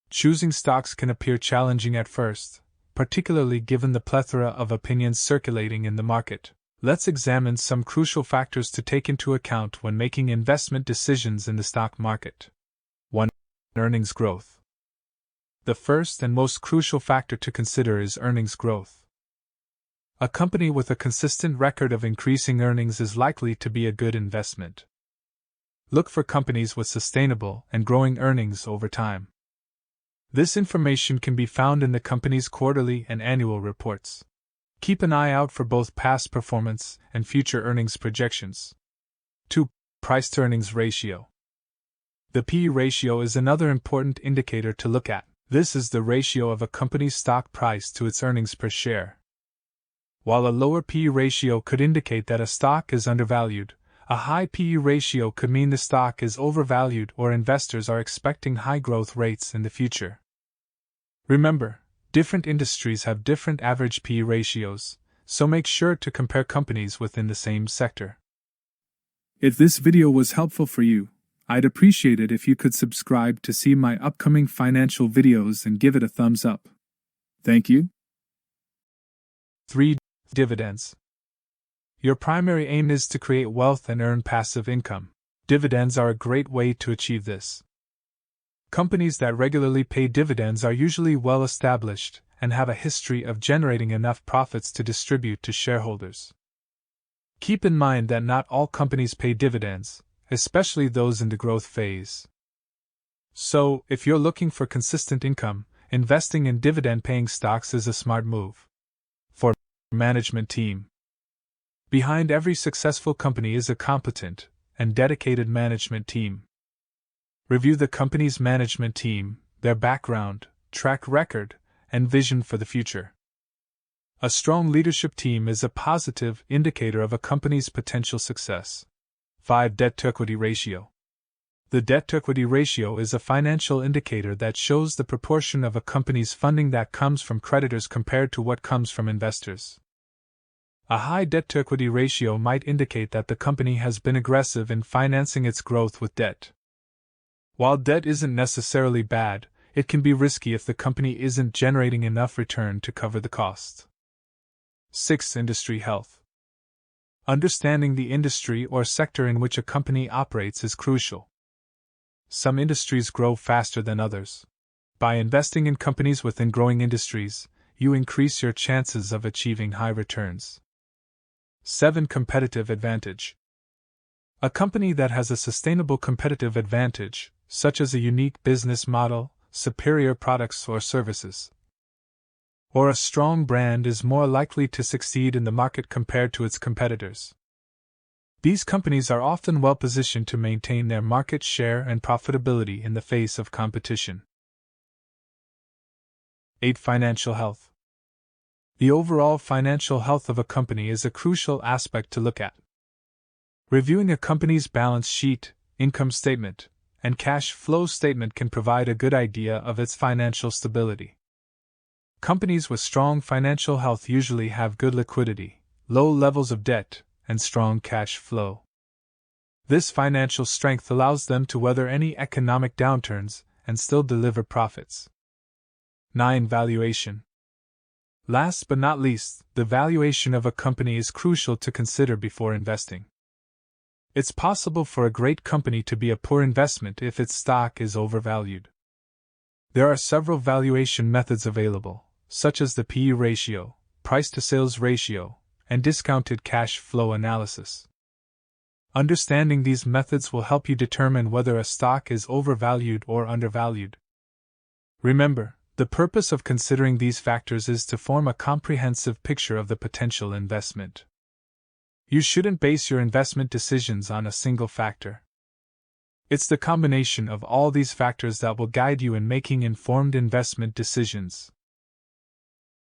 Choosing stocks can appear challenging at first, particularly given the plethora of opinions circulating in the market. Let's examine some crucial factors to take into account when making investment decisions in the stock market. 1. Earnings growth. The first and most crucial factor to consider is earnings growth. A company with a consistent record of increasing earnings is likely to be a good investment. Look for companies with sustainable and growing earnings over time. This information can be found in the company's quarterly and annual reports. Keep an eye out for both past performance and future earnings projections. 2. Price-to-earnings ratio. The P/E ratio is another important indicator to look at. This is the ratio of a company's stock price to its earnings per share. While a lower P/E ratio could indicate that a stock is undervalued, a high P/E ratio could mean the stock is overvalued or investors are expecting high growth rates in the future. Remember, different industries have different average P/E ratios, so make sure to compare companies within the same sector. If this video was helpful for you, I'd appreciate it if you could subscribe to see my upcoming financial videos and give it a thumbs up. Thank you. 3. Dividends. Your primary aim is to create wealth and earn passive income. Dividends are a great way to achieve this. Companies that regularly pay dividends are usually well established and have a history of generating enough profits to distribute to shareholders. Keep in mind that not all companies pay dividends, especially those in the growth phase. So, if you're looking for consistent income, investing in dividend-paying stocks is a smart move. 4. Management team. Behind every successful company is a competent and dedicated management team. Review the company's management team, their background, track record, and vision for the future. A strong leadership team is a positive indicator of a company's potential success. 5. Debt-to-equity ratio. The debt-to-equity ratio is a financial indicator that shows the proportion of a company's funding that comes from creditors compared to what comes from investors. A high debt-to-equity ratio might indicate that the company has been aggressive in financing its growth with debt. While debt isn't necessarily bad, it can be risky if the company isn't generating enough return to cover the cost. 6. Industry health. Understanding the industry or sector in which a company operates is crucial. Some industries grow faster than others. By investing in companies within growing industries, you increase your chances of achieving high returns. 7. Competitive advantage. A company that has a sustainable competitive advantage, such as a unique business model, superior products or services, or a strong brand, is more likely to succeed in the market compared to its competitors. These companies are often well positioned to maintain their market share and profitability in the face of competition. 8. Financial health. The overall financial health of a company is a crucial aspect to look at. Reviewing a company's balance sheet, income statement, and cash flow statement can provide a good idea of its financial stability. Companies with strong financial health usually have good liquidity, low levels of debt, and strong cash flow. This financial strength allows them to weather any economic downturns and still deliver profits. 9. Valuation. Last but not least, the valuation of a company is crucial to consider before investing. It's possible for a great company to be a poor investment if its stock is overvalued. There are several valuation methods available, such as the P/E ratio, price-to-sales ratio, and discounted cash flow analysis. Understanding these methods will help you determine whether a stock is overvalued or undervalued. Remember, the purpose of considering these factors is to form a comprehensive picture of the potential investment. You shouldn't base your investment decisions on a single factor. It's the combination of all these factors that will guide you in making informed investment decisions.